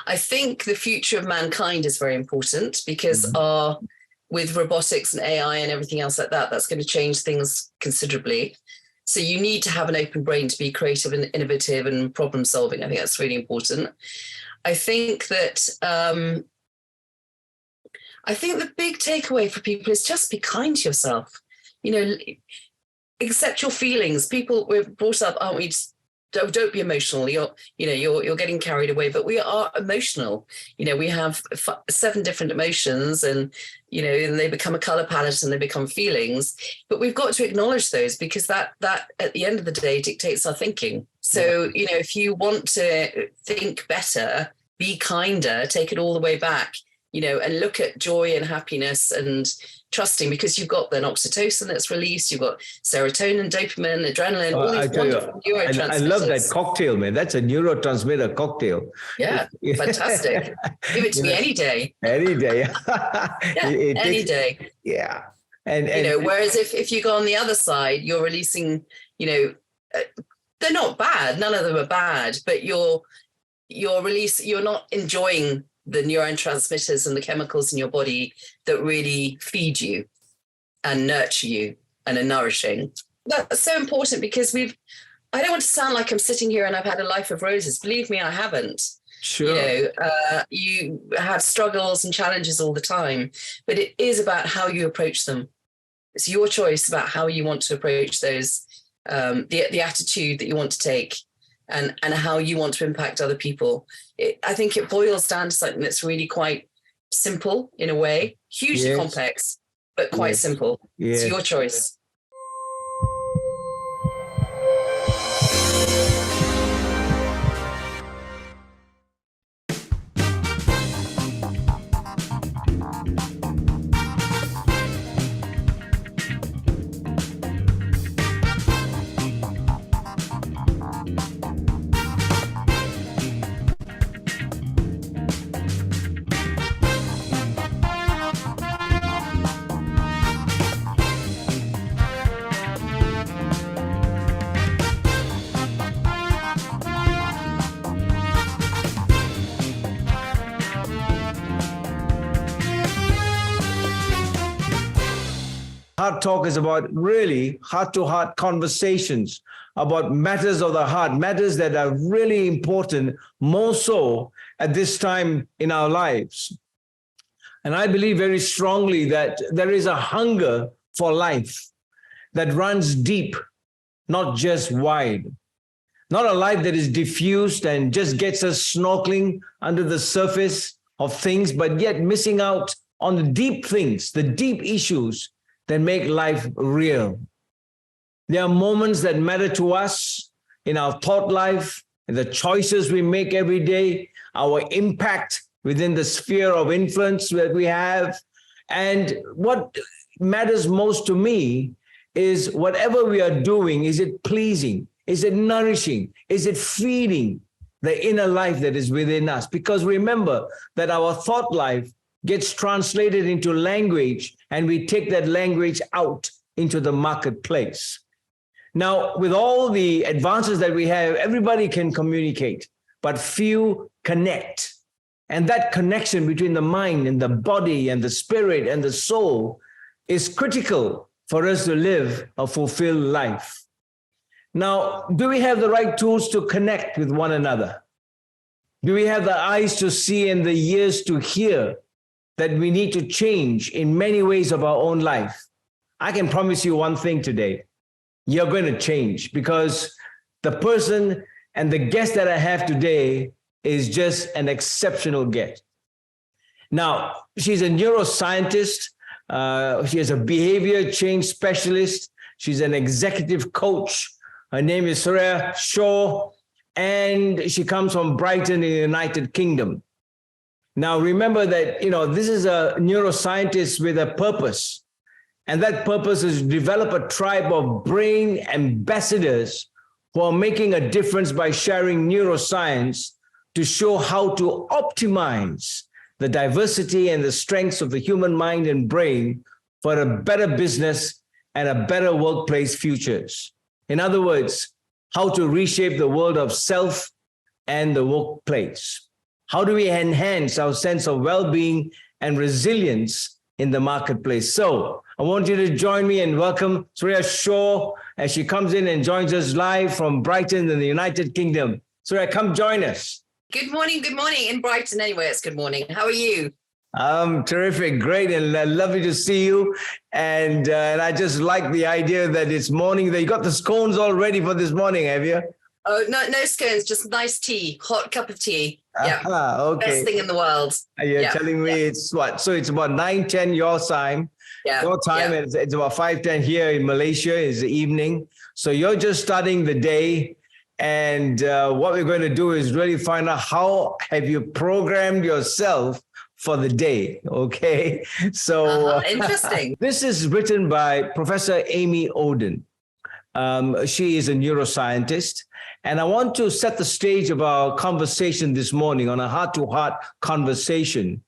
I think the future of mankind is very important because with robotics and AI and everything else like that, that's going to change things considerably. So you need to have an open brain to be creative and innovative and problem solving. I think that's really important. I think that the big takeaway for people is just be kind to yourself. You know, accept your feelings. We're brought up, aren't we? Don't be emotional. You're getting carried away, but we are emotional. You know, we have 7 different emotions, and and they become a color palette and they become feelings. But we've got to acknowledge those because that at the end of the day dictates our thinking. So if you want to think better, be kinder, take it all the way back. And look at joy and happiness and trusting, because you've got then oxytocin that's released, you've got serotonin, dopamine, adrenaline, all these wonderful neurotransmitters. I love that cocktail, man. That's a neurotransmitter cocktail. Yeah, fantastic. Give it to me any day. Any day. Any day. Yeah. And whereas if you go on the other side, you're releasing, they're not bad. None of them are bad, but you're not enjoying the neurotransmitters and the chemicals in your body that really feed you and nurture you and are nourishing. That's so important because I don't want to sound like I'm sitting here and I've had a life of roses. Believe me, I haven't. Sure. You have struggles and challenges all the time, but it is about how you approach them. It's your choice about how you want to approach those, the attitude that you want to take. And how you want to impact other people. I think it boils down to something that's really quite simple in a way, hugely complex, but quite simple. It's your choice. HEARTtalk is about really heart-to-heart conversations about matters of the heart, matters that are really important, more so at this time in our lives. And I believe very strongly that there is a hunger for life that runs deep, not just wide. Not a life that is diffused and just gets us snorkeling under the surface of things, but yet missing out on the deep things, the deep issues that make life real. There are moments that matter to us in our thought life, in the choices we make every day, our impact within the sphere of influence that we have. And what matters most to me is whatever we are doing, is it pleasing? Is it nourishing? Is it feeding the inner life that is within us? Because remember that our thought life gets translated into language, and we take that language out into the marketplace. Now, with all the advances that we have, everybody can communicate, but few connect. And that connection between the mind and the body and the spirit and the soul is critical for us to live a fulfilled life. Now, do we have the right tools to connect with one another? Do we have the eyes to see and the ears to hear that we need to change in many ways of our own life? I can promise you one thing today. You're going to change, because the person and the guest that I have today is just an exceptional guest. Now, she's a neuroscientist. She is a behavior change specialist. She's an executive coach. Her name is Soraya, and she comes from Brighton in the United Kingdom. Now, remember that, this is a neuroscientist with a purpose. And that purpose is to develop a tribe of brain ambassadors who are making a difference by sharing neuroscience to show how to optimize the diversity and the strengths of the human mind and brain for a better business and a better workplace futures. In other words, how to reshape the world of self and the workplace. How do we enhance our sense of well-being and resilience in the marketplace? So I want you to join me and welcome Soraya Shaw as she comes in and joins us live from Brighton in the United Kingdom. Soraya, come join us. Good morning. In Brighton anyway, it's good morning. How are you? Terrific, great, and lovely to see you. And I just like the idea that it's morning. That you got the scones all ready for this morning, have you? Oh, no scones, just nice tea, hot cup of tea. Yeah, okay. Best thing in the world. You're telling me it's what? So it's about 9:10 your time. Your time, and it's about 5:10 here in Malaysia is the evening. So you're just starting the day. And what we're going to do is really find out how have you programmed yourself for the day, okay? So interesting. This is written by Professor Amy Oden. She is a neuroscientist. And I want to set the stage of our conversation this morning on a heart-to-heart conversation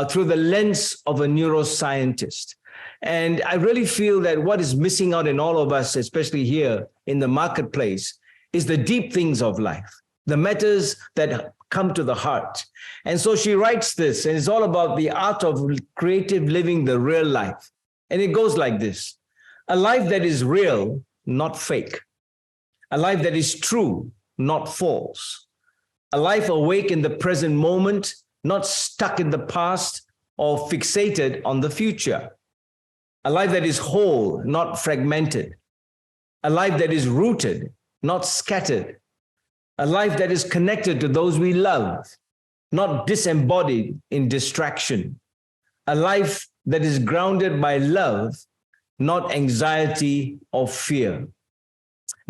through the lens of a neuroscientist. And I really feel that what is missing out in all of us, especially here in the marketplace, is the deep things of life, the matters that come to the heart. And so she writes this, and it's all about the art of creative living the real life. And it goes like this: a life that is real, not fake. A life that is true, not false. A life awake in the present moment, not stuck in the past or fixated on the future. A life that is whole, not fragmented. A life that is rooted, not scattered. A life that is connected to those we love, not disembodied in distraction. A life that is grounded by love, not anxiety or fear.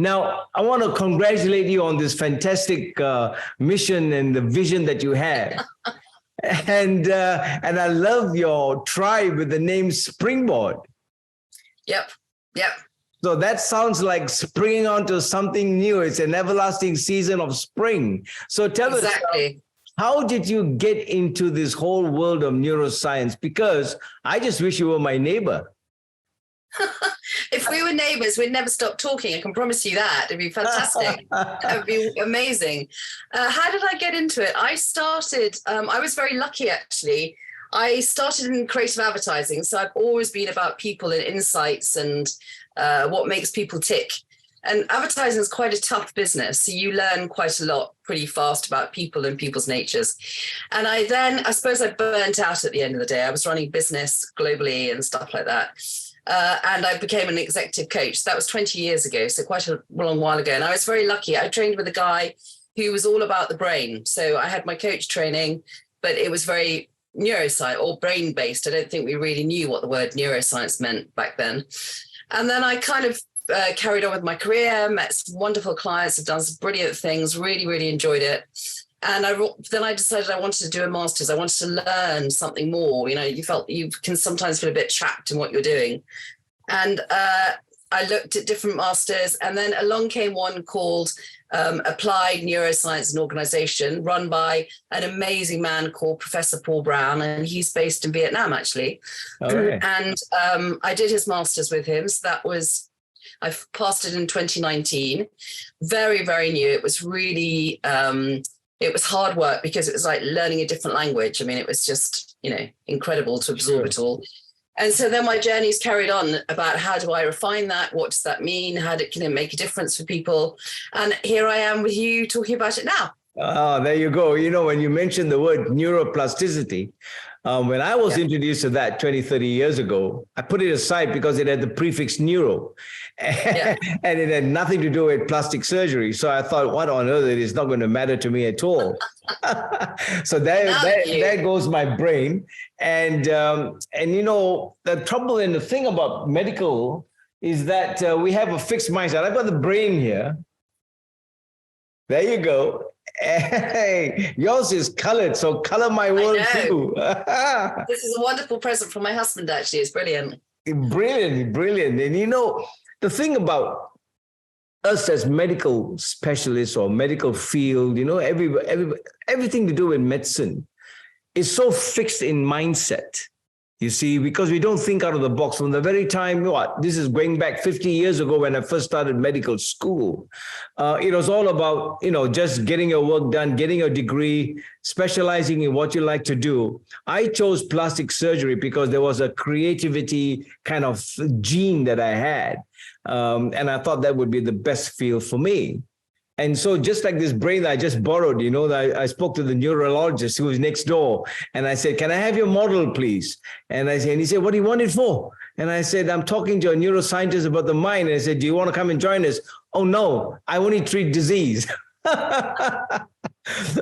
Now, I want to congratulate you on this fantastic mission and the vision that you have. And I love your tribe with the name Springboard. Yep. So that sounds like springing onto something new. It's an everlasting season of spring. So tell us, how did you get into this whole world of neuroscience? Because I just wish you were my neighbor. If we were neighbors, we'd never stop talking. I can promise you that. It'd be fantastic. It would be amazing. How did I get into it? I was very lucky, actually. I started in creative advertising. So I've always been about people and insights and what makes people tick. And advertising is quite a tough business. So you learn quite a lot pretty fast about people and people's natures. And I suppose I burnt out at the end of the day. I was running business globally and stuff like that. And I became an executive coach. So that was 20 years ago, so quite a long while ago. And I was very lucky. I trained with a guy who was all about the brain. So I had my coach training, but it was very neuroscience or brain-based. I don't think we really knew what the word neuroscience meant back then. And then I kind of carried on with my career, met some wonderful clients, have done some brilliant things, really, really enjoyed it. And then I decided I wanted to do a master's. I wanted to learn something more. You know, you can sometimes feel a bit trapped in what you're doing. And I looked at different masters, and then along came one called Applied Neuroscience and Organisation, run by an amazing man called Professor Paul Brown, and he's based in Vietnam, actually. Okay. And I did his master's with him. So I passed it in 2019. Very, very new. It was really... it was hard work because it was like learning a different language. I mean, it was just, incredible to absorb it all. And so then my journey's carried on about how do I refine that? What does that mean? How can it make a difference for people? And here I am with you talking about it now. Oh, there you go. When you mentioned the word neuroplasticity, when I was introduced to that 20, 30 years ago, I put it aside because it had the prefix neuro. And it had nothing to do with plastic surgery. So I thought, what on earth? It is not going to matter to me at all. So there goes my brain. And the trouble and the thing about medical is that we have a fixed mindset. I've got the brain here. There you go. Hey, yours is colored, so color my world too. This is a wonderful present from my husband, actually. It's brilliant. Brilliant. And the thing about us as medical specialists or medical field, everything to do with medicine is so fixed in mindset. You see, because we don't think out of the box from the very time, this is going back 50 years ago when I first started medical school. It was all about, just getting your work done, getting a degree, specializing in what you like to do. I chose plastic surgery because there was a creativity kind of gene that I had. And I thought that would be the best field for me. And so just like this brain that I just borrowed, I spoke to the neurologist who was next door. And I said, can I have your model, please? And he said, what do you want it for? And I said, I'm talking to a neuroscientist about the mind. And I said, do you want to come and join us? Oh, no, I only treat disease.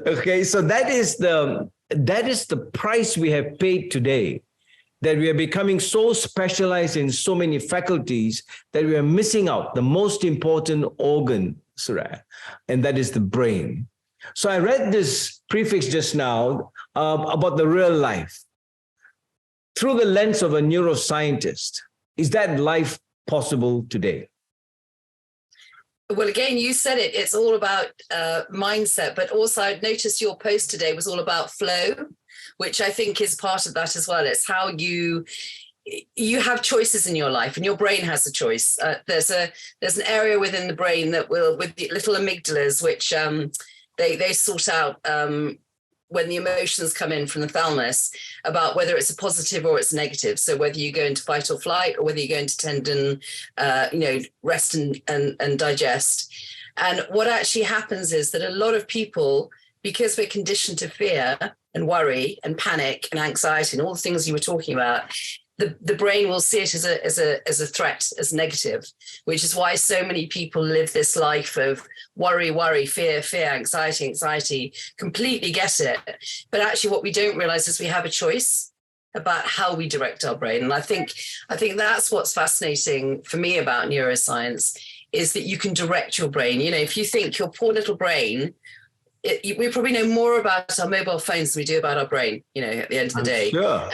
Okay, so that is the price we have paid today, that we are becoming so specialized in so many faculties that we are missing out the most important organ, Soraya, and that is the brain. So I read this prefix just now about the real life. Through the lens of a neuroscientist, is that life possible today? Well, again, you said it. It's all about mindset, but also I'd noticed your post today was all about flow, which I think is part of that as well. It's how you have choices in your life, and your brain has a choice. There's an area within the brain that will, with the little amygdalas, which they sort out when the emotions come in from the thalamus about whether it's a positive or it's negative. So whether you go into fight or flight, or whether you go into tendon, rest and digest. And what actually happens is that a lot of people, because we're conditioned to fear and worry and panic and anxiety and all the things you were talking about, the brain will see it as a threat, as negative, which is why so many people live this life of worry, fear, anxiety, completely get it. But actually what we don't realize is we have a choice about how we direct our brain. And I think that's what's fascinating for me about neuroscience, is that you can direct your brain. If you think your poor little brain, we probably know more about our mobile phones than we do about our brain, at the end of the day. Sure.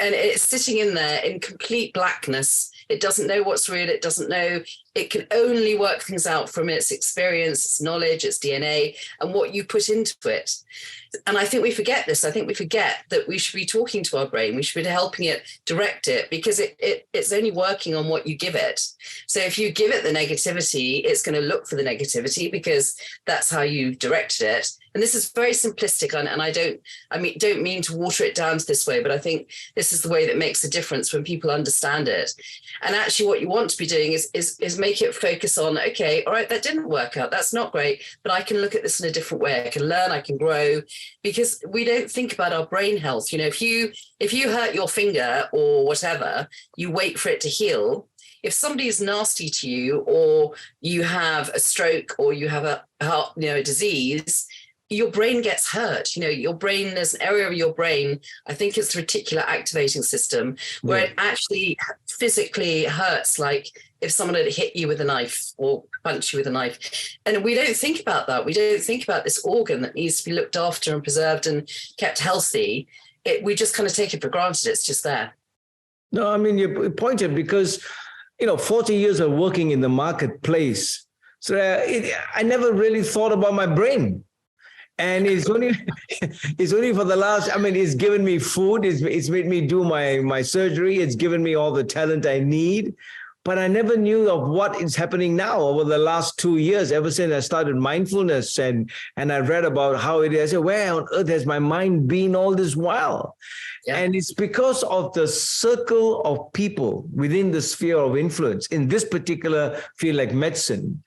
And it's sitting in there in complete blackness. It doesn't know what's real. It doesn't know. It can only work things out from its experience, its knowledge, its DNA, and what you put into it. And I think we forget this. I think we forget that we should be talking to our brain. We should be helping it direct it, because it's only working on what you give it. So if you give it the negativity, it's going to look for the negativity, because that's how you directed it. And this is very simplistic, and I don't mean to water it down to this way, but I think this is the way that makes a difference when people understand it. And actually what you want to be doing is make it focus on, okay, all right, that didn't work out. That's not great, but I can look at this in a different way. I can learn, I can grow, because we don't think about our brain health. If you hurt your finger or whatever, you wait for it to heal. If somebody is nasty to you, or you have a stroke, or you have a disease, your brain gets hurt. Your brain, there's an area of your brain, I think it's the reticular activating system, where it actually physically hurts, like if someone had hit you with a knife or punched you with a knife. And we don't think about that. We don't think about this organ that needs to be looked after and preserved and kept healthy. We just kind of take it for granted. It's just there. No, I mean, you pointed, because 40 years of working in the marketplace, so I never really thought about my brain. And it's only for the last, it's given me food, it's made me do my surgery, it's given me all the talent I need. But I never knew of what is happening now over the last 2 years, ever since I started mindfulness and I read about how it is. I said, where on earth has my mind been all this while? Yeah. And it's because of the circle of people within the sphere of influence in this particular field, like medicine,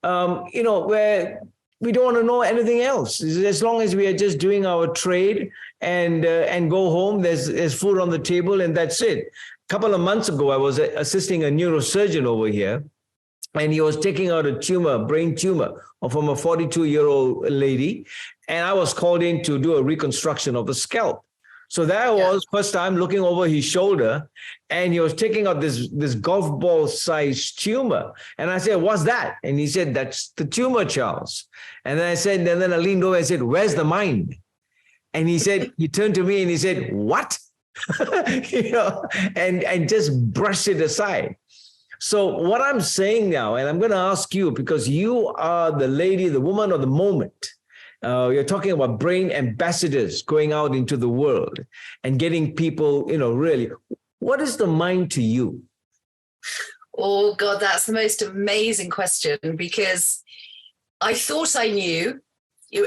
where we don't want to know anything else. As long as we are just doing our trade and go home, there's food on the table, and that's it. A couple of months ago, I was assisting a neurosurgeon over here, and he was taking out a brain tumor from a 42-year-old lady, and I was called in to do a reconstruction of the scalp. So there I was, first time looking over his shoulder, and he was taking out this golf ball-sized tumor. And I said, what's that? And he said, that's the tumor, Charles. And then and then I leaned over and said, where's the mind? And he turned to me and he said, what? and just brushed it aside. So what I'm saying now, and I'm going to ask you, because you are the lady, the woman of the moment, You're talking about brain ambassadors going out into the world and getting people, really, what is the mind to you? Oh, God, that's the most amazing question, because I thought I knew.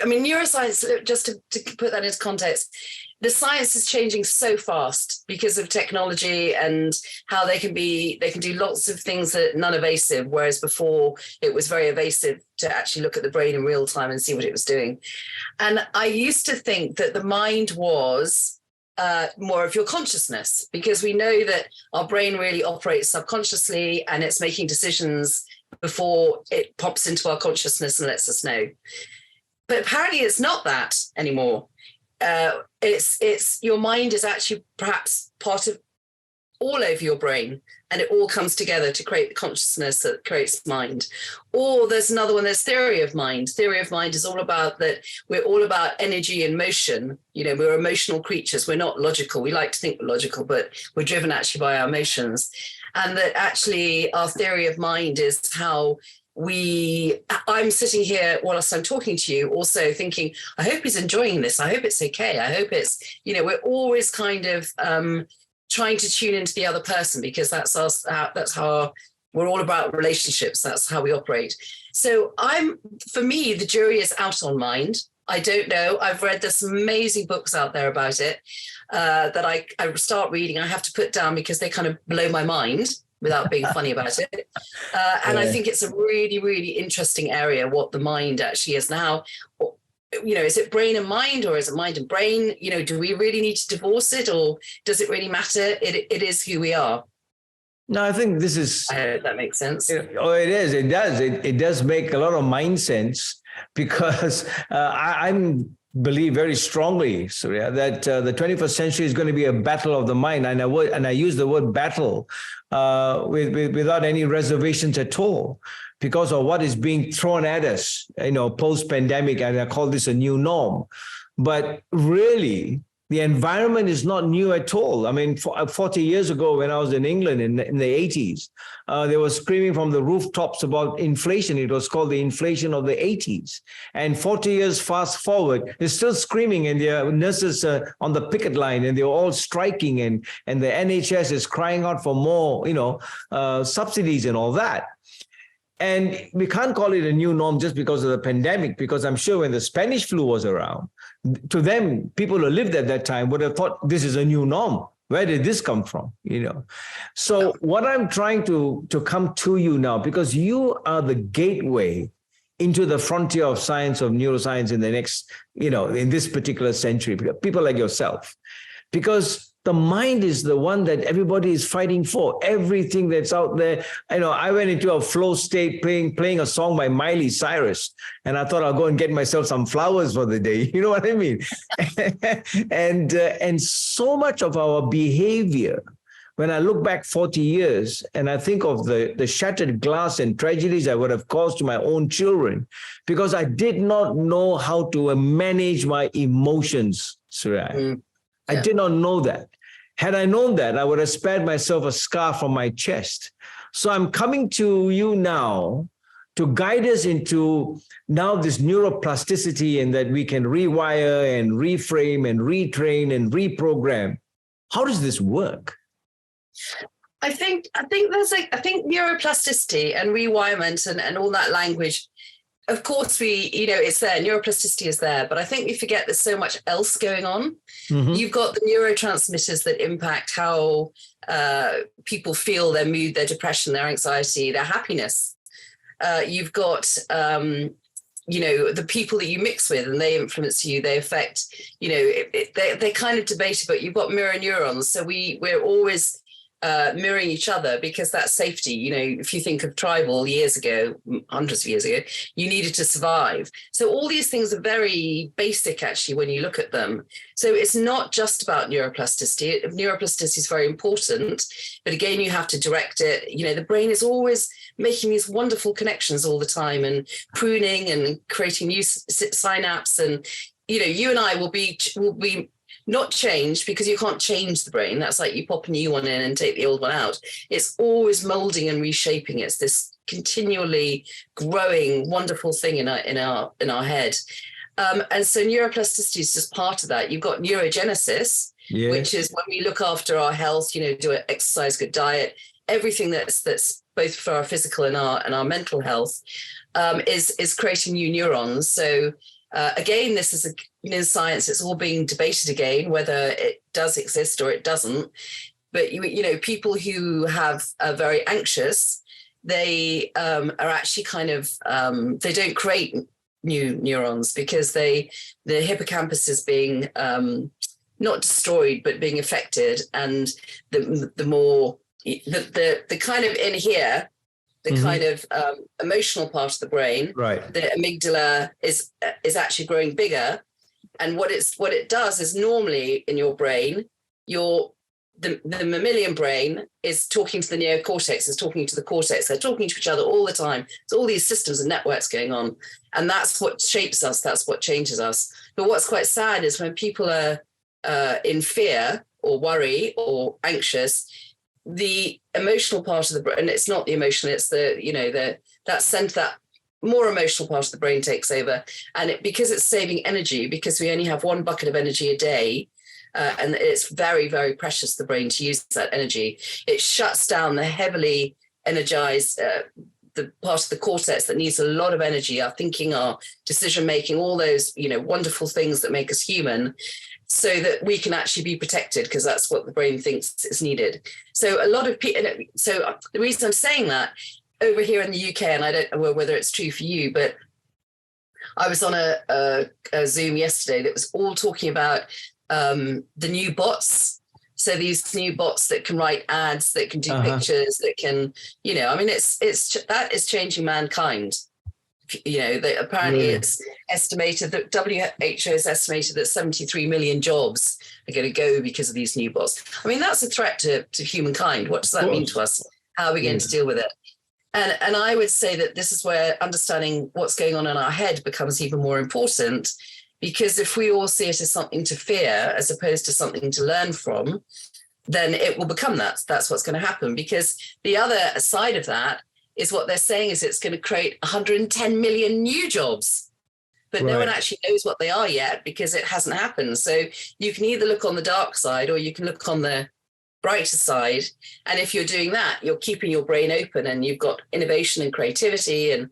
I mean, neuroscience, just to put that into context, the science is changing so fast because of technology and how they can do lots of things that are non-evasive, whereas before it was very evasive to actually look at the brain in real time and see what it was doing. And I used to think that the mind was more of your consciousness, because we know that our brain really operates subconsciously and it's making decisions before it pops into our consciousness and lets us know. But apparently it's not that anymore. It's your mind is actually perhaps part of all over your brain, and it all comes together to create the consciousness that creates mind. Or there's another one, there's theory of mind. Theory of mind is all about that we're all about energy and motion. We're emotional creatures. We're not logical. We like to think we're logical, but we're driven actually by our emotions. And that actually our theory of mind is how I'm sitting here whilst I'm talking to you, also thinking, I hope he's enjoying this. I hope it's okay. I hope it's, we're always kind of trying to tune into the other person, because that's how we're all about relationships. That's how we operate. So for me, the jury is out on mind. I don't know. I've read there's some amazing books out there about it that I start reading. I have to put down because they kind of blow my mind, without being funny about it. And I think it's a really, really interesting area, what the mind actually is now. Is it brain and mind, or is it mind and brain? Do we really need to divorce it, or does it really matter? It is who we are. No, I think this is... I hope that makes sense. It is. It does. It does make a lot of mind sense, because I believe very strongly, Soraya, that the 21st century is going to be a battle of the mind. And I use the word battle without any reservations at all, because of what is being thrown at us, post-pandemic, and I call this a new norm. But really, the environment is not new at all. I mean, 40 years ago, when I was in England in the 80s, they were screaming from the rooftops about inflation. It was called the inflation of the 80s. And 40 years fast forward, they're still screaming, and their nurses on the picket line, and they're all striking, and the NHS is crying out for more, subsidies and all that. And we can't call it a new norm just because of the pandemic, because I'm sure when the Spanish flu was around, to them, people who lived at that time would have thought this is a new norm. Where did this come from? So what I'm trying to come to you now, because you are the gateway into the frontier of science, of neuroscience in the next, in this particular century, people like yourself, because the mind is the one that everybody is fighting for. Everything that's out there. I went into a flow state playing a song by Miley Cyrus, and I thought I'll go and get myself some flowers for the day. You know what I mean? and so much of our behavior, when I look back 40 years and I think of the shattered glass and tragedies I would have caused to my own children, because I did not know how to manage my emotions, Soraya. I did not know that. Had I known that, I would have spared myself a scar from my chest. So I'm coming to you now to guide us into now this neuroplasticity, and that we can rewire and reframe and retrain and reprogram. How does this work? I think neuroplasticity and rewirement and all that language, of course, it's there. Neuroplasticity is there, but I think we forget there's so much else going on. Mm-hmm. You've got the neurotransmitters that impact how people feel, their mood, their depression, their anxiety, their happiness. You've got, the people that you mix with, and they influence you. They affect, they're kind of debated, but you've got mirror neurons. So we're always mirroring each other, because that's safety. If you think of tribal years ago, hundreds of years ago, you needed to survive. So all these things are very basic, actually, when you look at them. So it's not just about neuroplasticity. Neuroplasticity is very important, but again, you have to direct it. The brain is always making these wonderful connections all the time, and pruning and creating new synapses. And, you and I will be not changed, because you can't change the brain. That's like you pop a new one in and take the old one out. It's always molding and reshaping. It's this continually growing, wonderful thing in our head. And so neuroplasticity is just part of that. You've got neurogenesis, Yes. which is when we look after our health, do an exercise, good diet, everything that's both for our physical and our mental health, is creating new neurons. So again, this is in science, it's all being debated again, whether it does exist or it doesn't. But people who are very anxious, they are actually kind of they don't create new neurons because the hippocampus is being not destroyed but being affected, and the more the kind of in here, the kind of emotional part of the brain, right, the amygdala is actually growing bigger, and what it does is normally in your brain, the mammalian brain is talking to the neocortex, is talking to the cortex. They're talking to each other all the time. So all these systems and networks going on. And that's what shapes us. That's what changes us. But what's quite sad is when people are in fear or worry or anxious, the emotional part of the brain, and it's not the emotional, it's that more emotional part of the brain takes over. And because it's saving energy, because we only have one bucket of energy a day, and it's very, very precious, the brain, to use that energy. It shuts down the heavily energized, the part of the cortex that needs a lot of energy, our thinking, our decision-making, all those, wonderful things that make us human, so that we can actually be protected, because that's what the brain thinks is needed. So a lot of people, so the reason I'm saying that, over here in the UK, and I don't know whether it's true for you, but I was on a Zoom yesterday that was all talking about the new bots. So these new bots that can write ads, that can do pictures, that can, that is changing mankind. Apparently it's estimated that WHO has estimated that 73 million jobs are going to go because of these new bots. I mean, that's a threat to humankind. What does that mean to us? How are we going to deal with it? And I would say that this is where understanding what's going on in our head becomes even more important, because if we all see it as something to fear as opposed to something to learn from, then it will become that. That's what's going to happen. Because the other side of that is what they're saying is it's going to create 110 million new jobs. But no one actually knows what they are yet, because it hasn't happened. So you can either look on the dark side or you can look on the brighter side. And if you're doing that, you're keeping your brain open, and you've got innovation and creativity and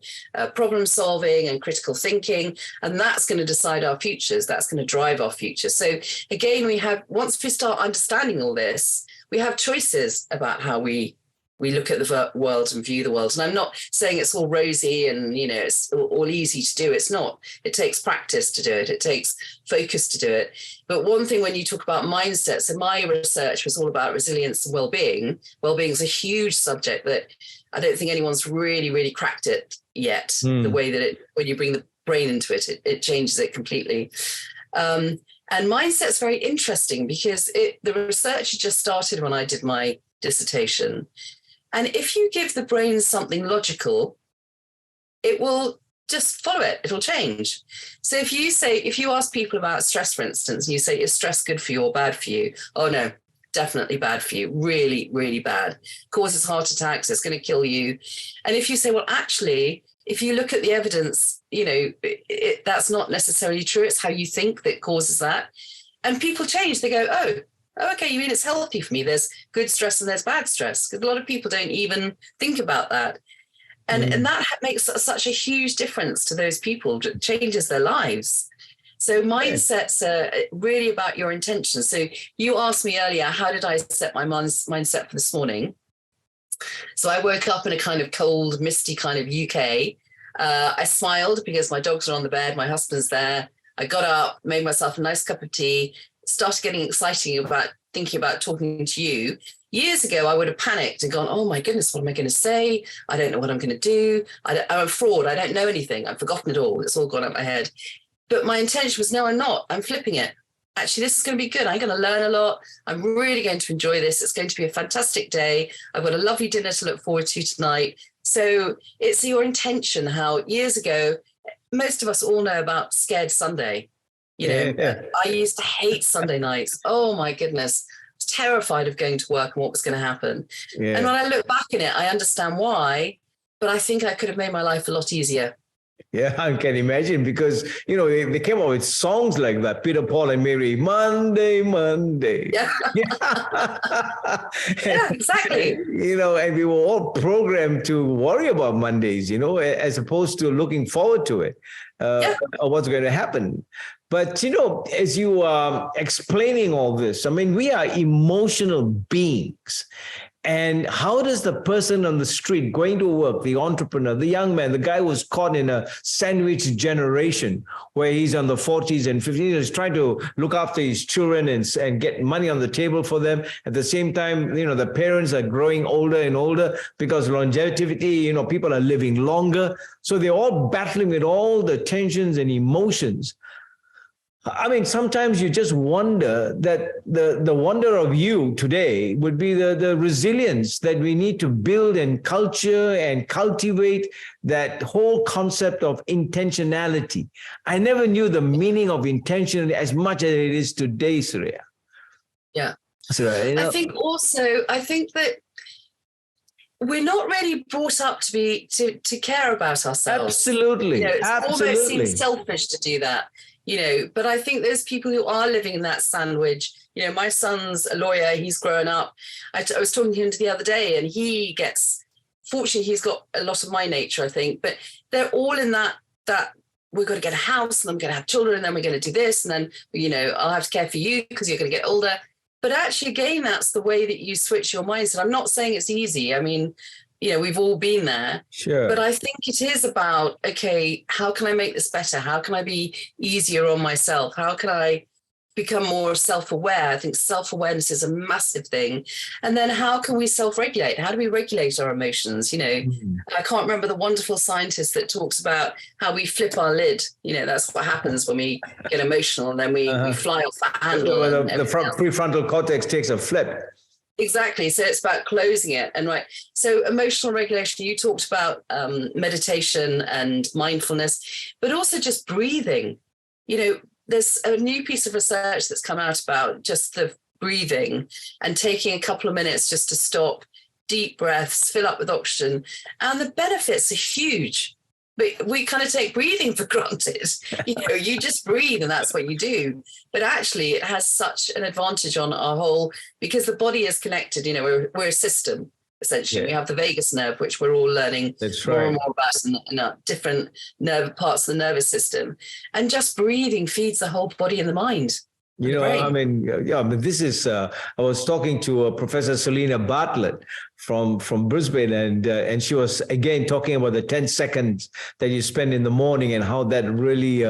problem solving and critical thinking. And that's going to decide our futures. That's going to drive our future. So again, once we start understanding all this, we have choices about how we look at the world and view the world. And I'm not saying it's all rosy and, it's all easy to do. It's not. It takes practice to do it. It takes focus to do it. But one thing, when you talk about mindset, so my research was all about resilience and well-being. Well-being is a huge subject that I don't think anyone's really, really cracked it yet. The way that when you bring the brain into it, it changes it completely. And mindset's very interesting, because the research just started when I did my dissertation. And if you give the brain something logical, it will just follow it. It'll change. So if you ask people about stress, for instance, and you say, is stress good for you or bad for you? Oh, no, definitely bad for you. Really, really bad. Causes heart attacks. It's going to kill you. And if you say, well, actually, if you look at the evidence, that's not necessarily true. It's how you think that causes that. And people change. They go, oh, okay, you mean it's healthy for me? There's good stress and there's bad stress, because a lot of people don't even think about that. And that makes such a huge difference to those people. It changes their lives. So mindsets are really about your intention. So you asked me earlier, how did I set my mindset for this morning? So I woke up in a kind of cold, misty kind of UK. I smiled because my dogs are on the bed, my husband's there. I got up, made myself a nice cup of tea, started getting exciting about thinking about talking to you. Years ago, I would have panicked and gone, oh my goodness, what am I going to say? I don't know what I'm going to do. I'm a fraud. I don't know anything. I've forgotten it all. It's all gone up my head. But my intention was, no, I'm not. I'm flipping it. Actually, this is going to be good. I'm going to learn a lot. I'm really going to enjoy this. It's going to be a fantastic day. I've got a lovely dinner to look forward to tonight. So it's your intention. How years ago, most of us all know about Scared Sunday. I used to hate Sunday nights. Oh my goodness. I was terrified of going to work and what was going to happen. And when I look back in it, I understand why, but I think I could have made my life a lot easier. Yeah, I can imagine because, they came up with songs like that. Peter, Paul and Mary, Monday, Monday. Yeah, yeah, exactly. And we were all programmed to worry about Mondays, as opposed to looking forward to it, Yeah. or what's going to happen. But, as you are explaining all this, I mean, we are emotional beings. And how does the person on the street going to work, the entrepreneur, the young man, the guy who's caught in a sandwich generation where he's on the 40s and 50s, he's trying to look after his children and get money on the table for them. At the same time, the parents are growing older and older because longevity, people are living longer. So they're all battling with all the tensions and emotions. I mean, sometimes you just wonder that the wonder of you today would be the resilience that we need to build and culture and cultivate that whole concept of intentionality. I never knew the meaning of intention as much as it is today, Soraya. Yeah. So, I think that we're not really brought up to care about ourselves. Absolutely. It Absolutely. almost seems selfish to do that. But I think there's people who are living in that sandwich. My son's a lawyer, he's grown up. I was talking to him the other day and fortunately, he's got a lot of my nature, I think, but they're all in that we've got to get a house and I'm going to have children and then we're going to do this. And then, I'll have to care for you because you're going to get older. But actually, again, that's the way that you switch your mindset. I'm not saying it's easy. I mean, we've all been there. Sure. But I think it is about, okay, how can I make this better? How can I be easier on myself? How can I become more self-aware? I think self-awareness is a massive thing. And then how can we self-regulate? How do we regulate our emotions? I can't remember the wonderful scientist that talks about how we flip our lid. That's what happens when we get emotional and then we fly off that handle. The prefrontal cortex takes a flip. Exactly. So it's about closing it. And so emotional regulation, you talked about meditation and mindfulness, but also just breathing. There's a new piece of research that's come out about just the breathing and taking a couple of minutes just to stop, deep breaths, fill up with oxygen. And the benefits are huge. But we kind of take breathing for granted. You just breathe and that's what you do. But actually, it has such an advantage on our whole, because the body is connected. We're a system, essentially. Yeah. We have the vagus nerve, which we're all learning more and more about in different parts of the nervous system. And just breathing feeds the whole body and the mind. This is, I was talking to Professor Selena Bartlett from Brisbane, and she was again talking about the 10 seconds that you spend in the morning and how that really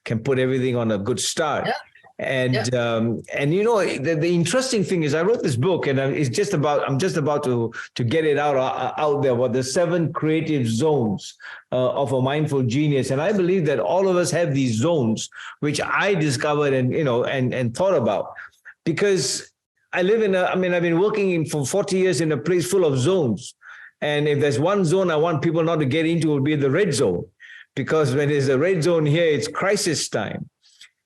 can put everything on a good start. Yeah. And the interesting thing is I wrote this book and I'm just about to get it out there about the 7 creative zones of a mindful genius. And I believe that all of us have these zones, which I discovered and thought about, because I've been working for 40 years in a place full of zones. And if there's one zone I want people not to get into, it would be the red zone, because when there's a red zone here, it's crisis time.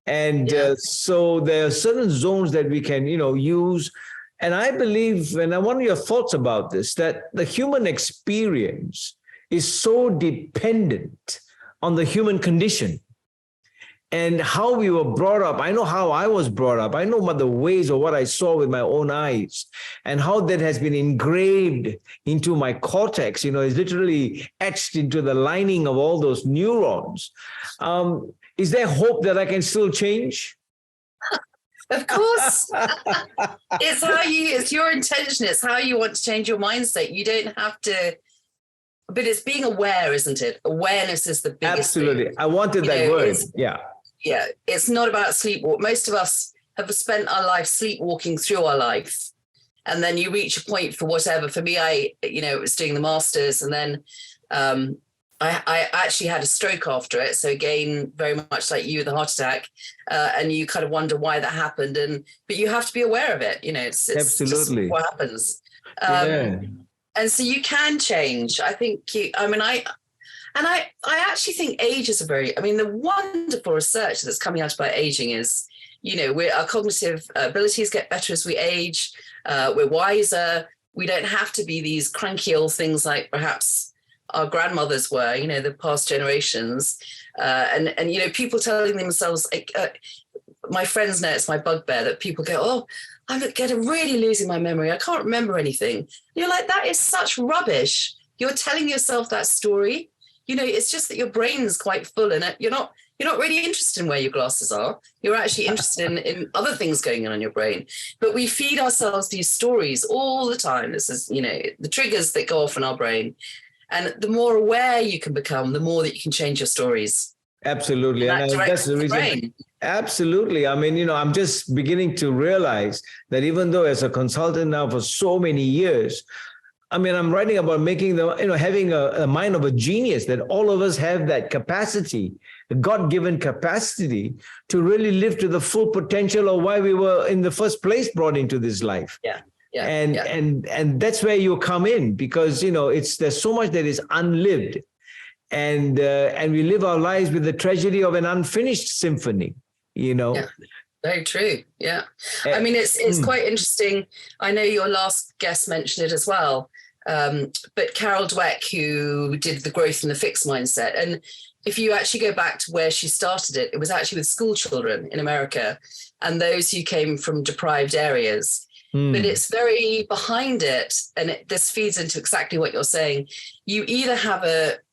And so there are certain zones that we can, use. And I believe, and I wonder your thoughts about this, that the human experience is so dependent on the human condition and how we were brought up. I know how I was brought up. I know about the ways of what I saw with my own eyes and how that has been engraved into my cortex, is literally etched into the lining of all those neurons. Is there hope that I can still change? Of course. It's your intention. It's how you want to change your mindset. You don't have to, but it's being aware, isn't it? Awareness is the biggest Absolutely. thing. I wanted that word. Yeah. Yeah. It's not about sleepwalk. Most of us have spent our life sleepwalking through our life. And then you reach a point for whatever. For me, I was doing the masters, and then I actually had a stroke after it. So again, very much like you, the heart attack, and you kind of wonder why that happened. But you have to be aware of it. It's absolutely just what happens. Yeah. And so you can change. I think I actually think age is the wonderful research that's coming out about aging is, our cognitive abilities get better as we age. We're wiser. We don't have to be these cranky old things like perhaps our grandmothers were, you know, the past generations. And you know, people telling themselves, my friends know it's my bugbear that people go, oh, I'm really losing my memory. I can't remember anything. And you're like, that is such rubbish. You're telling yourself that story. You know, it's just that your brain's quite full and you're not really interested in where your glasses are. You're actually interested in other things going on in your brain. But we feed ourselves these stories all the time. This is, you know, the triggers that go off in our brain. And the more aware you can become, the more that you can change your stories. Absolutely. And that's the reason. brain. Absolutely. I mean, you know, I'm just beginning to realize that even though as a consultant now for so many years, I mean, I'm writing about having a mind of a genius, that all of us have that capacity, the God-given capacity to really live to the full potential of why we were in the first place brought into this life. Yeah. And that's where you come in, because, you know, there's so much that is unlived, and we live our lives with the tragedy of an unfinished symphony, you know. Yeah. Very true. Yeah. I mean, it's quite interesting. I know your last guest mentioned it as well. But Carol Dweck, who did the growth and the fixed mindset. And if you actually go back to where she started it, it was actually with school children in America and those who came from deprived areas. But it's very behind it. And this feeds into exactly what you're saying. You either have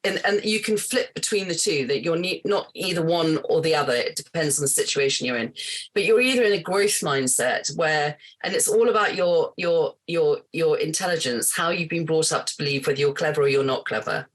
and you can flip between the two, that you're not either one or the other. It depends on the situation you're in, but you're either in a growth mindset and it's all about your intelligence, how you've been brought up to believe whether you're clever or you're not clever.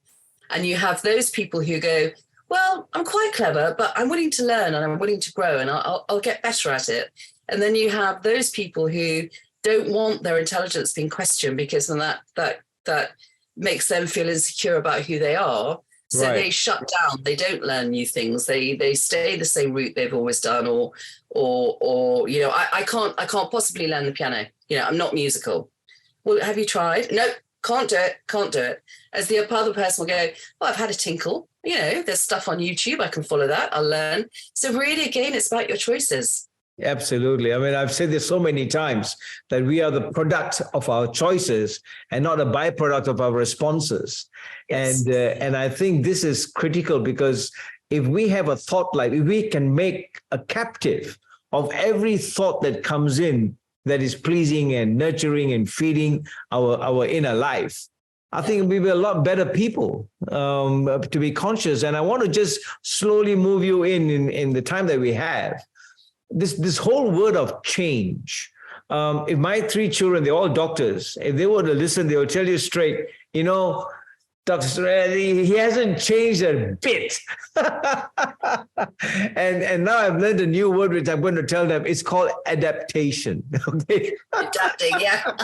And you have those people who go, well, I'm quite clever, but I'm willing to learn and I'm willing to grow and I'll get better at it. And then you have those people who don't want their intelligence being questioned, because then that makes them feel insecure about who they are. So right. They shut down. They don't learn new things. They stay the same route they've always done, or you know, I can't possibly learn the piano. You know, I'm not musical. Well, have you tried? No, can't do it. As the other person will go, oh, I've had a tinkle. You know, there's stuff on YouTube. I can follow that. I'll learn. So really, again, it's about your choices. Absolutely. I mean, I've said this so many times that we are the product of our choices and not a byproduct of our responses. Yes. And I think this is critical, because if we have a thought life, if we can make a captive of every thought that comes in that is pleasing and nurturing and feeding our inner life, I think we'll be a lot better people to be conscious. And I want to just slowly move you in the time that we have. This whole word of change. If my 3 children, they're all doctors, if they were to listen, they will tell you straight, you know, Dr. Soraya, he hasn't changed a bit. and now I've learned a new word, which I'm going to tell them. It's called adaptation. Okay? Adapting, yeah.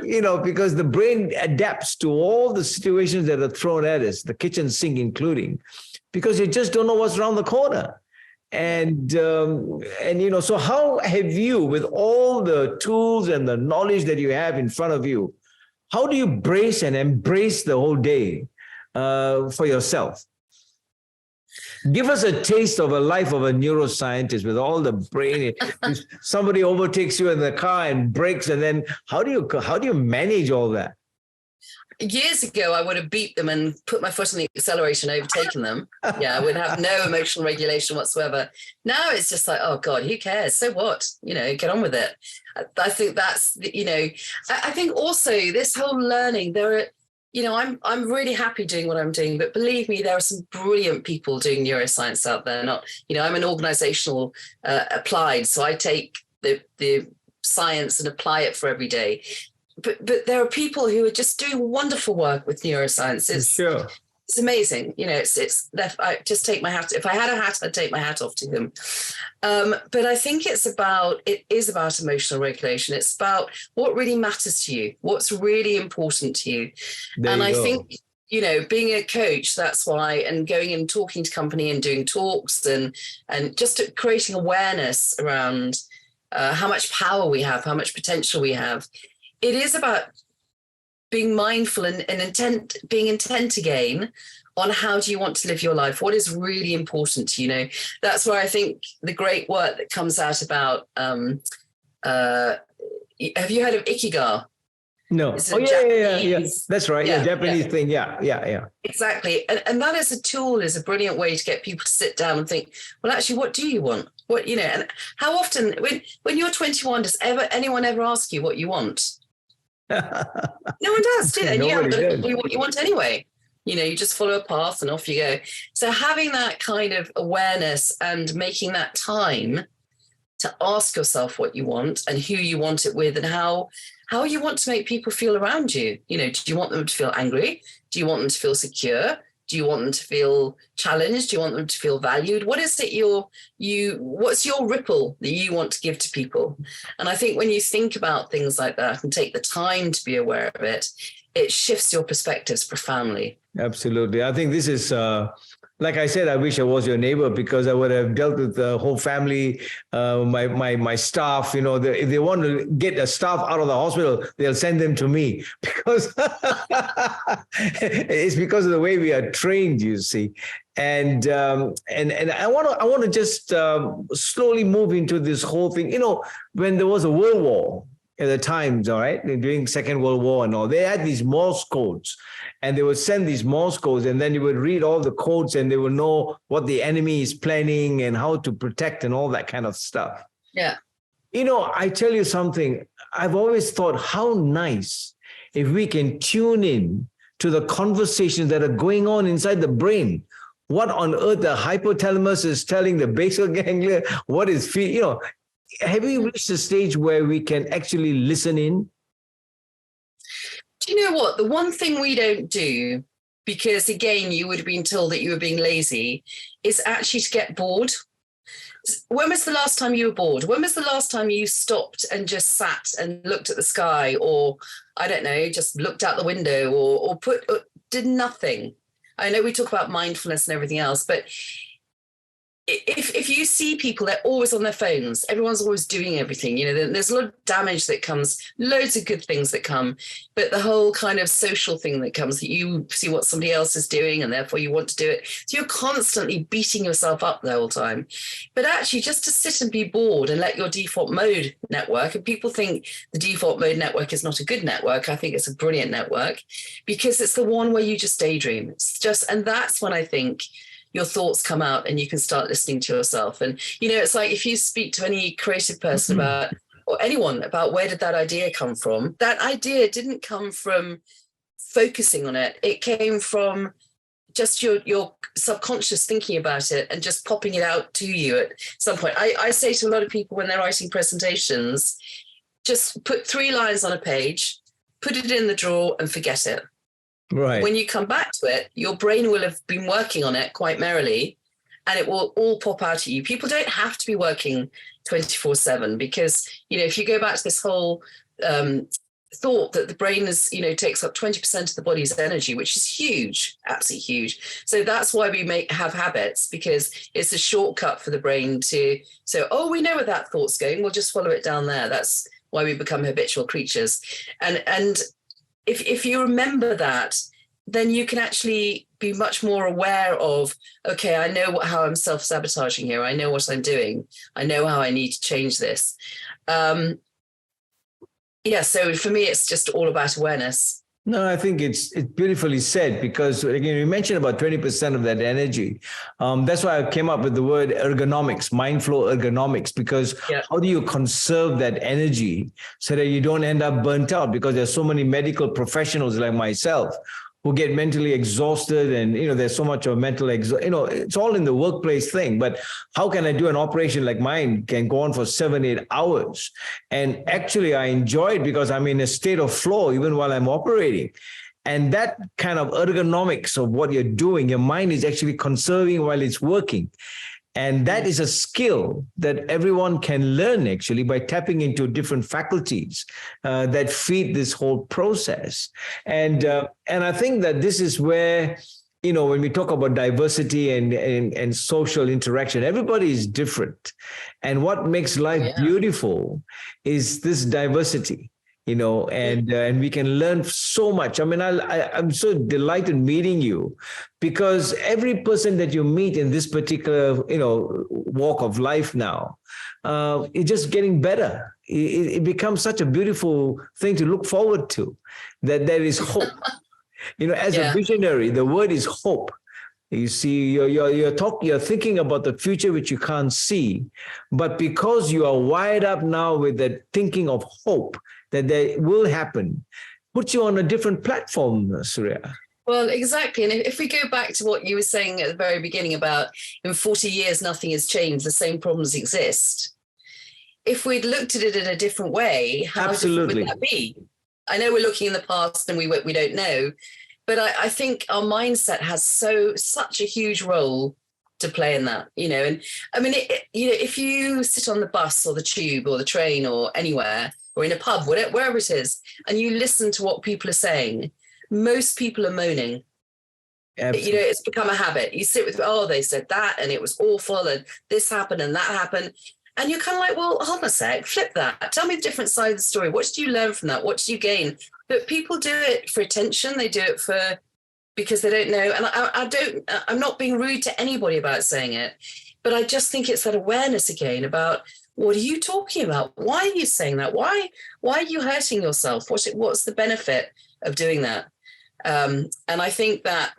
You know, because the brain adapts to all the situations that are thrown at us, the kitchen sink including, because you just don't know what's around the corner. And you know, so how have you, with all the tools and the knowledge that you have in front of you, how do you brace and embrace the whole day for yourself? Give us a taste of a life of a neuroscientist with all the brain. Somebody overtakes you in the car and brakes, and then how do you manage all that? Years ago, I would have beat them and put my foot on the accelerator and overtaken them. Yeah, I would have no emotional regulation whatsoever. Now it's just like, oh God, who cares? So what? You know, get on with it. I think that's, you know, I think also this whole learning, there are, you know, I'm really happy doing what I'm doing, but believe me, there are some brilliant people doing neuroscience out there. Not, you know, I'm an organizational applied, so I take the science and apply it for every day. But there are people who are just doing wonderful work with neuroscience. It's amazing. You know, it's I just take my hat. If I had a hat, I'd take my hat off to them. But I think it is about emotional regulation. It's about what really matters to you, what's really important to you. And I think, you know, being a coach, that's why, and going and talking to company and doing talks and just creating awareness around how much power we have, how much potential we have. It is about being mindful and being intent again on how do you want to live your life? What is really important to you? Know, that's where I think the great work that comes out about, have you heard of Ikigai? No. It's Oh, a yeah. Japanese. That's right. Yeah, Yeah, Japanese yeah. thing. Yeah. Exactly. And that is a tool, is a brilliant way to get people to sit down and think, well, actually, what do you want? What, and how often when you're 21, does anyone ever ask you what you want? No one does, do they? And you haven't got to do what you want anyway. You just follow a path and off you go. So having that kind of awareness and making that time to ask yourself what you want and who you want it with and how you want to make people feel around you. Do you want them to feel angry? Do you want them to feel secure? Do you want them to feel challenged? Do you want them to feel valued? What is it what's your ripple that you want to give to people? And I think when you think about things like that and take the time to be aware of it, it shifts your perspectives profoundly. Absolutely. I think this is, like I said, I wish I was your neighbor, because I would have dealt with the whole family, my staff. If they want to get a staff out of the hospital, they'll send them to me, because it's because of the way we are trained, you see. And I want to just slowly move into this whole thing. When there was a world war at the times, all right, during Second World War and all, they had these Morse codes, and they would send these Morse codes, and then you would read all the codes, and they would know what the enemy is planning and how to protect and all that kind of stuff. Yeah. I tell you something, I've always thought how nice if we can tune in to the conversations that are going on inside the brain. What on earth the hypothalamus is telling the basal ganglia, what is have we reached a stage where we can actually listen in? Do you know what? The one thing we don't do, because again, you would have been told that you were being lazy, is actually to get bored. When was the last time you were bored? When was the last time you stopped and just sat and looked at the sky, or, I don't know, just looked out the window or did nothing? I know we talk about mindfulness and everything else, but if you see people, they're always on their phones. Everyone's always doing everything. There's a lot of damage that comes, loads of good things that come, but the whole kind of social thing that comes, that you see what somebody else is doing and therefore you want to do it. So you're constantly beating yourself up the whole time. But actually, just to sit and be bored and let your default mode network, and people think the default mode network is not a good network. I think it's a brilliant network, because it's the one where you just daydream. And that's when I think your thoughts come out and you can start listening to yourself. And, it's like if you speak to any creative person about, or anyone about, where did that idea come from? That idea didn't come from focusing on it. It came from just your subconscious thinking about it and just popping it out to you at some point. I say to a lot of people when they're writing presentations, just put 3 lines on a page, put it in the drawer and forget it. Right. When you come back to it, your brain will have been working on it quite merrily, and it will all pop out at you. People don't have to be working 24/7, because, if you go back to this whole thought that the brain is, takes up 20% of the body's energy, which is huge, absolutely huge. So that's why we have habits, because it's a shortcut for the brain to, we know where that thought's going, we'll just follow it down there. That's why we become habitual creatures. And if you remember that, then you can actually be much more aware of, okay, I know how I'm self-sabotaging here. I know what I'm doing. I know how I need to change this. So for me, it's just all about awareness. No, I think it's beautifully said, because again, you mentioned about 20% of that energy. That's why I came up with the word ergonomics, MindFlow ergonomics, because how do you conserve that energy so that you don't end up burnt out? Because there's so many medical professionals like myself who get mentally exhausted, and there's so much of mental it's all in the workplace thing. But how can I do an operation like mine can go on for 7-8 hours? And actually I enjoy it because I'm in a state of flow even while I'm operating. And that kind of ergonomics of what you're doing, your mind is actually conserving while it's working. And that is a skill that everyone can learn, actually, by tapping into different faculties that feed this whole process. And I think that this is where, when we talk about diversity and social interaction, everybody is different. And what makes life beautiful is this diversity. and we can learn so much. I mean, I'm so delighted meeting you, because every person that you meet in this particular, walk of life now, it's just getting better. It becomes such a beautiful thing to look forward to, that there is hope. As a visionary, the word is hope. You see, you're thinking about the future which you can't see, but because you are wired up now with the thinking of hope that there will happen, puts you on a different platform, Soraya. Well, exactly. And if we go back to what you were saying at the very beginning about in 40 years, nothing has changed, the same problems exist. If we'd looked at it in a different way, how different would that be? I know we're looking in the past and we don't know, but I think our mindset has such a huge role to play in that, and I mean, if you sit on the bus or the tube or the train or anywhere or in a pub, wherever it is, and you listen to what people are saying, most people are moaning. Absolutely. It's become a habit. You sit with, they said that and it was awful and this happened and that happened. And you're kind of like, well, hold on a sec, flip that. Tell me the different side of the story. What did you learn from that? What did you gain? But people do it for attention. They do it because they don't know. And I'm not being rude to anybody about saying it, but I just think it's that awareness again about, what are you talking about? Why are you saying that? Why are you hurting yourself? What's the benefit of doing that? And I think that,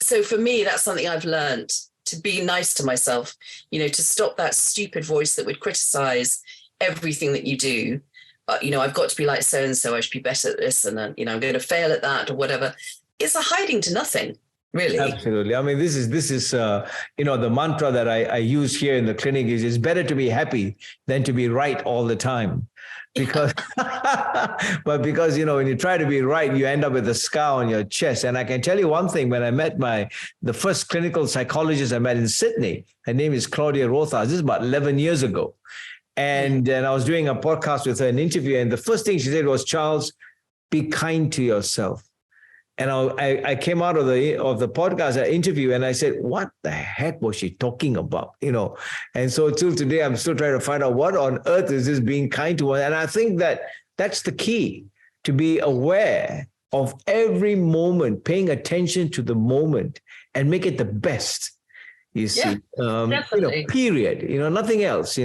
so for me, that's something I've learned, to be nice to myself, to stop that stupid voice that would criticize everything that you do. But, I've got to be like so-and-so, I should be better at this, and then, I'm going to fail at that or whatever. It's a hiding to nothing, really. Absolutely. I mean, this is the mantra that I use here in the clinic is, it's better to be happy than to be right all the time. Because, because, when you try to be right, you end up with a scar on your chest. And I can tell you one thing, when I met the first clinical psychologist I met in Sydney, her name is Claudia Rothas. This is about 11 years ago. And I was doing a podcast with her, an interview. And the first thing she said was, Charles, be kind to yourself. And I came out of the podcast interview and I said, what the heck was she talking about? And so till today, I'm still trying to find out what on earth is this being kind to one. And I think that that's the key, to be aware of every moment, paying attention to the moment and make it the best. You see, period, nothing else,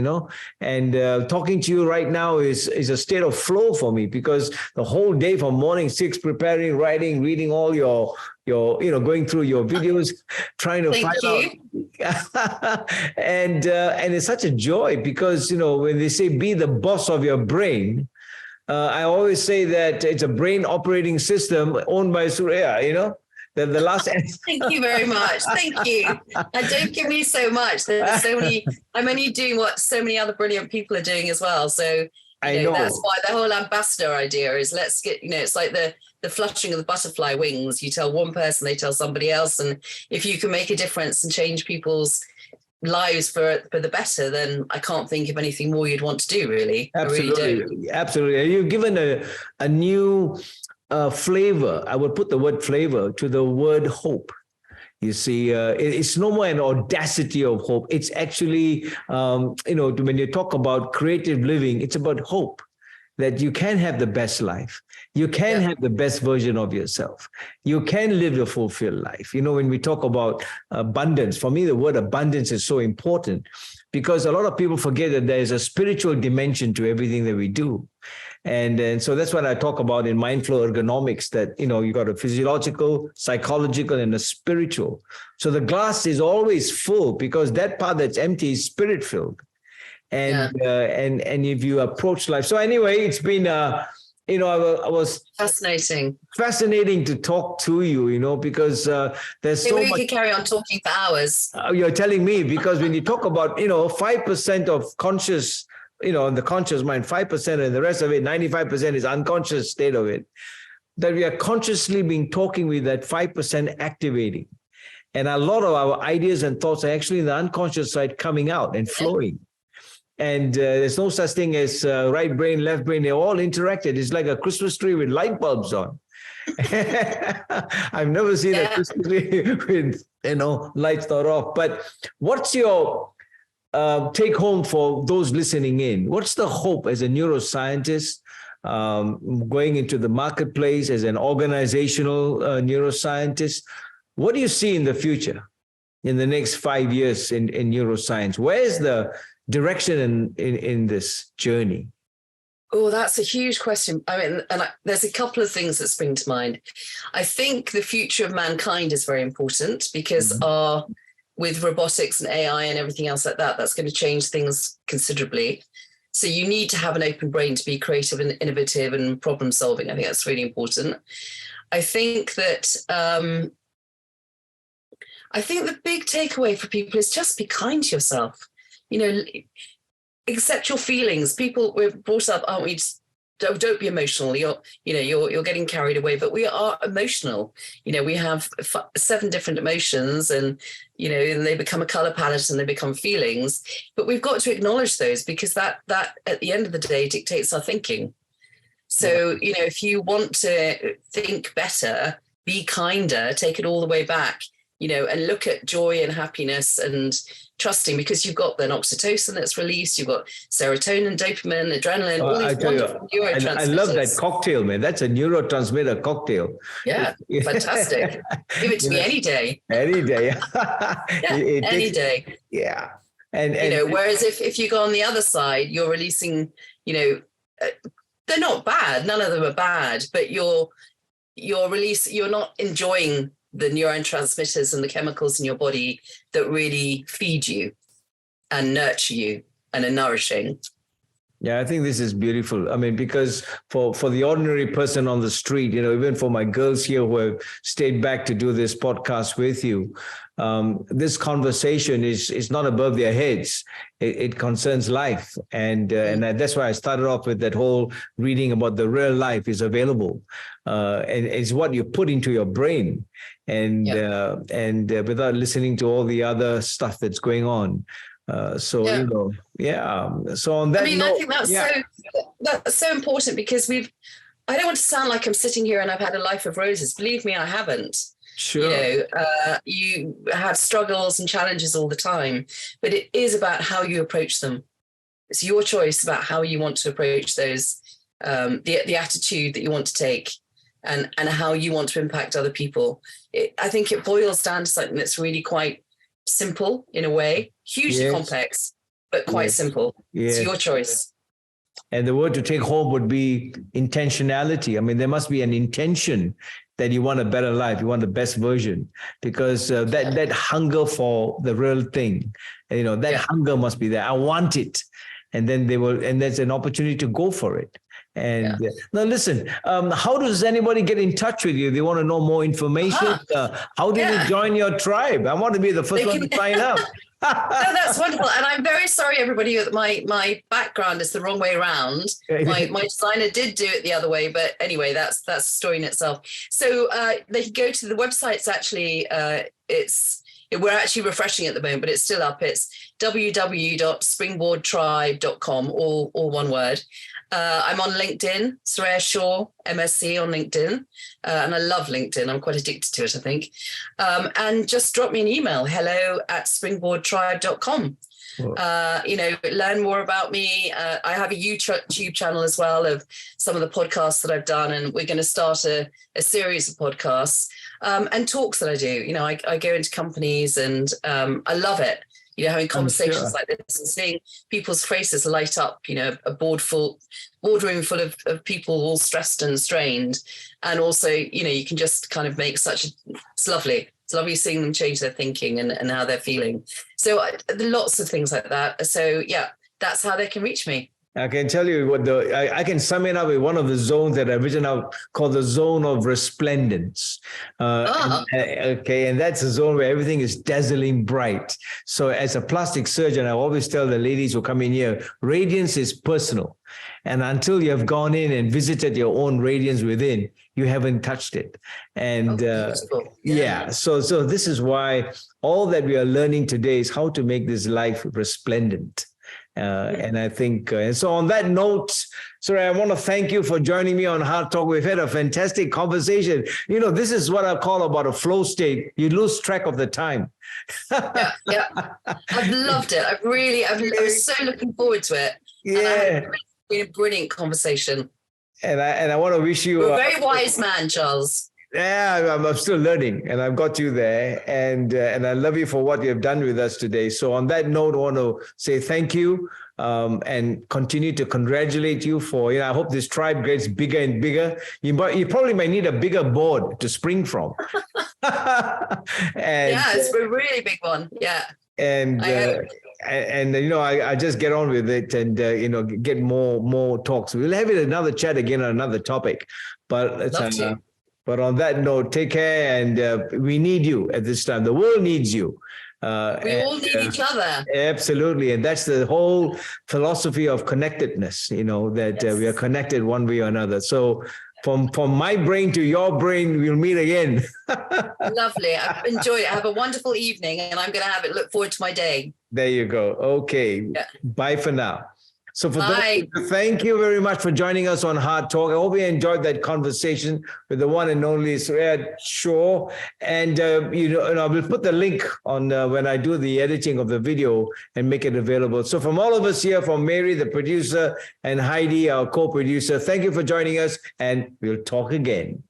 and talking to you right now is a state of flow for me, because the whole day from morning 6, preparing, writing, reading all your going through your videos, trying to find out. And it's such a joy, because, when they say be the boss of your brain, I always say that it's a brain operating system owned by Soraya, The last. Thank you very much. Thank you. And don't give me so much. There's so many. I'm only doing what so many other brilliant people are doing as well. So I know that's why the whole ambassador idea is, let's get. It's like the fluttering of the butterfly wings. You tell one person, they tell somebody else, and if you can make a difference and change people's lives for the better, then I can't think of anything more you'd want to do. Really, absolutely, I really don't. Absolutely. You've given a new. Flavor, I would put the word flavor to the word hope. You see, it's no more an audacity of hope. It's actually, when you talk about creative living, it's about hope, that you can have the best life. You can have the best version of yourself. You can live a fulfilled life. When we talk about abundance, for me, the word abundance is so important, because a lot of people forget that there is a spiritual dimension to everything that we do. And so that's what I talk about in MindFlow Ergonomics, that, you got a physiological, psychological, and a spiritual. So the glass is always full, because that part that's empty is spirit filled. And if you approach life. So anyway, it's been, I was fascinating to talk to you, because there's so much. We could carry on talking for hours. You're telling me, because when you talk about, 5% of conscious, the conscious mind, 5%, and the rest of it, 95% is unconscious state of it, that we are consciously being talking with that 5% activating. And a lot of our ideas and thoughts are actually in the unconscious side coming out and flowing. And there's no such thing as right brain, left brain. They're all interacted. It's like a Christmas tree with light bulbs on. I've never seen a Christmas tree with, lights not off. But what's your take home for those listening in? What's the hope as a neuroscientist going into the marketplace as an organizational neuroscientist. What do you see in the future, in the next 5 years in neuroscience? Where is the direction in this journey? Oh, that's a huge question. I mean, there's a couple of things that spring to mind. I think the future of mankind is very important because with robotics and AI and everything else like that, that's going to change things considerably. So you need to have an open brain to be creative and innovative and problem solving. I think that's really important. I think that the big takeaway for people is just be kind to yourself. Accept your feelings. We're brought up, aren't we? Don't be emotional. You're getting carried away, but we are emotional. We have 7 different emotions, and they become a color palette and they become feelings. But we've got to acknowledge those because that at the end of the day dictates our thinking. So if you want to think better, be kinder, take it all the way back. And look at joy and happiness and trusting, because you've got then oxytocin that's released, you've got serotonin, dopamine, adrenaline, all these wonderful neurotransmitters. I love that cocktail, man. That's a neurotransmitter cocktail. Yeah, fantastic. Give it to me any day. Any day. Any day. Yeah. And whereas if you go on the other side, you're releasing, they're not bad. None of them are bad, but you're not enjoying the neurotransmitters and the chemicals in your body that really feed you and nurture you and are nourishing. Yeah, I think this is beautiful. I mean, because for the ordinary person on the street, even for my girls here who have stayed back to do this podcast with you, this conversation is not above their heads. It concerns life. And that's why I started off with that whole reading about the real life is available. And it's what you put into your brain. And without listening to all the other stuff that's going on. So on that I note, think that's so important, because I don't want to sound like I'm sitting here and I've had a life of roses. Believe me, I haven't. Sure. You have struggles and challenges all the time, but it is about how you approach them. It's your choice about how you want to approach those, the attitude that you want to take, and how you want to impact other people. I think it boils down to something that's really quite simple in a way, hugely complex, but quite simple. It's your choice. And the word to take home would be intentionality. I mean, there must be an intention that you want a better life, you want the best version, because that hunger for the real thing, hunger must be there. I want it. And then there's an opportunity to go for it. And now listen, how does anybody get in touch with you? They want to know more information. How do you join your tribe? I want to be the first one to sign up. No, that's wonderful. And I'm very sorry, everybody, that my background is the wrong way around. My designer did do it the other way, but anyway, that's the story in itself. So they can go to the website. It's actually, we're actually refreshing at the moment, but it's still up. It's www.springboardtribe.com, all one word. I'm on LinkedIn, Soraya Shaw, MSc on LinkedIn. And I love LinkedIn. I'm quite addicted to it, I think. And just drop me an email, hello@springboardtribe.com. Learn more about me. I have a YouTube channel as well of some of the podcasts that I've done. And we're going to start a series of podcasts and talks that I do. I go into companies and I love it. Having conversations like this and seeing people's faces light up, a boardroom full of people all stressed and strained. And also, you can just kind of make it's lovely. It's lovely seeing them change their thinking and how they're feeling. So lots of things like that. So that's how they can reach me. I can tell you I can sum it up with one of the zones that I've written out called the zone of resplendence. And that's a zone where everything is dazzling bright. So as a plastic surgeon, I always tell the ladies who come in here, radiance is personal. And until you have gone in and visited your own radiance within, you haven't touched it. And so this is why all that we are learning today is how to make this life resplendent. And I think, and so on that note, Soraya, I want to thank you for joining me on HEARTtalk. We've had a fantastic conversation. This is what I call about a flow state. You lose track of the time. I've loved it. I was so looking forward to it. Yeah. It's been a brilliant conversation. And I want to wish you. You're a very wise man, Charles. Yeah, I'm still learning, and I've got you there, and I love you for what you have done with us today. So on that note, I want to say thank you, and continue to congratulate you for. I hope this tribe gets bigger and bigger. You probably might need a bigger board to spring from. Yeah, it's a really big one. Yeah. And I just get on with it and get more talks. We'll have it another chat again on another topic, but but on that note, take care, and we need you at this time. The world needs you. We all need each other. Absolutely, and that's the whole philosophy of connectedness. That we are connected one way or another. So. From my brain to your brain, we'll meet again. Lovely. I've enjoyed it. Have a wonderful evening, and I'm going to look forward to my day. There you go. Okay. Yeah. Bye for now. So thank you very much for joining us on HEARTtalk. I hope you enjoyed that conversation with the one and only Soraya Shaw. And I will put the link on when I do the editing of the video and make it available. So from all of us here, from Mary, the producer, and Heidi, our co-producer, thank you for joining us, and we'll talk again.